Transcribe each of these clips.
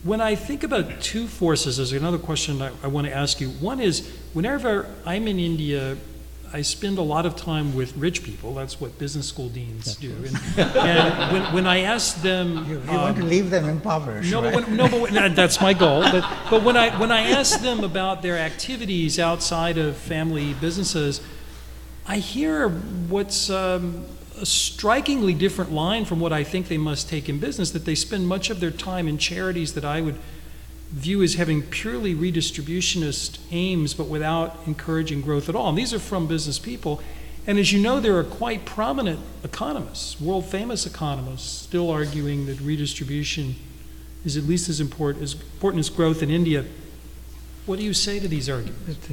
when I think about two forces, there's another question I want to ask you. One is, whenever I'm in India, I spend a lot of time with rich people. That's what business school deans do. And when I ask them, you want to leave them impoverished. No, right? but that's my goal. But when I ask them about their activities outside of family businesses, I hear what's a strikingly different line from what I think they must take in business. That they spend much of their time in charities that I would view as having purely redistributionist aims, but without encouraging growth at all. And these are from business people. And as you know, there are quite prominent economists, world-famous economists, still arguing that redistribution is at least as important as growth in India. What do you say to these arguments?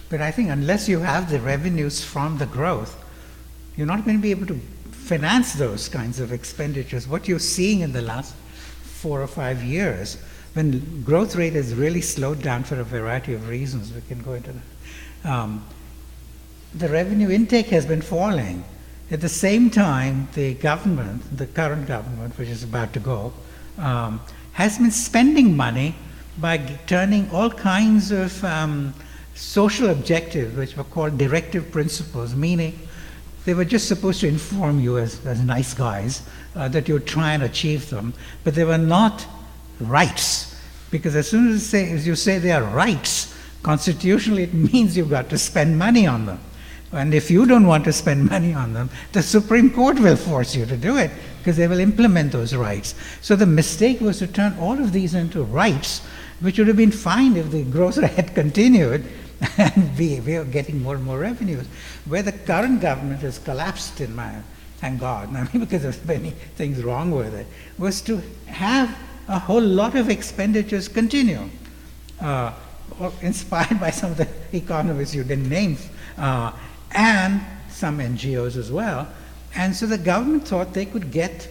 But I think unless you have the revenues from the growth, you're not going to be able to finance those kinds of expenditures. What you're seeing in the last 4 or 5 years, when growth rate has really slowed down for a variety of reasons, we can go into that. The revenue intake has been falling. At the same time, the government, the current government, which is about to go, has been spending money by turning all kinds of social objectives, which were called directive principles, meaning they were just supposed to inform you as nice guys that you would try and achieve them, but they were not rights. Because as soon as you say they are rights, constitutionally it means you've got to spend money on them. And if you don't want to spend money on them, the Supreme Court will force you to do it, because they will implement those rights. So the mistake was to turn all of these into rights, which would have been fine if the growth rate had continued, and we are getting more and more revenues. Where the current government has collapsed, thank God, I mean, because there's many things wrong with it, was to have a whole lot of expenditures continue, inspired by some of the economists you didn't name, and some NGOs as well. And so the government thought they could get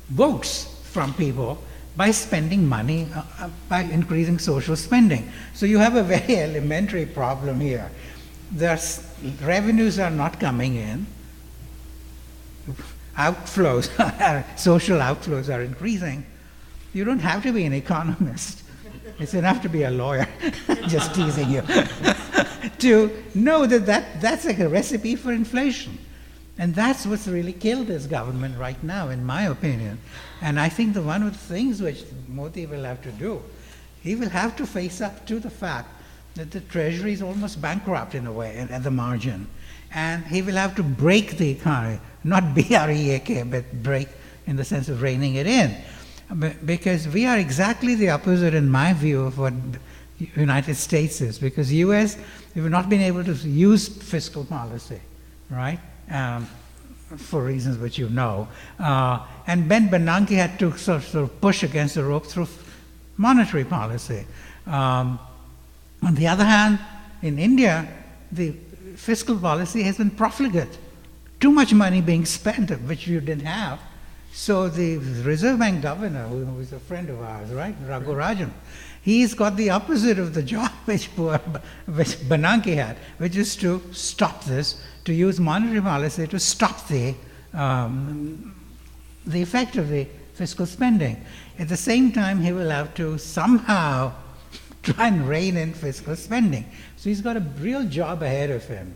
votes from people by spending money, by increasing social spending. So you have a very elementary problem here. Revenues are not coming in. Outflows, social outflows are increasing. You don't have to be an economist. It's enough to be a lawyer, just teasing you, to know that's like a recipe for inflation. And that's what's really killed this government right now, in my opinion. And I think one of the things which Modi will have to do, he will have to face up to the fact that the Treasury is almost bankrupt in a way, at the margin. And he will have to break the economy, not B-R-E-A-K, but break in the sense of reining it in. Because we are exactly the opposite, in my view, of what the United States is. Because US, we've not been able to use fiscal policy, right? For reasons which you know. And Ben Bernanke had to sort of push against the rope through monetary policy. On the other hand, in India, the fiscal policy has been profligate. Too much money being spent, which you didn't have. So the Reserve Bank governor, who is a friend of ours, right, Raghurajan, he's got the opposite of the job which Bernanke had, which is to stop this, to use monetary policy to stop the effect of the fiscal spending. At the same time, he will have to somehow try and rein in fiscal spending. So he's got a real job ahead of him.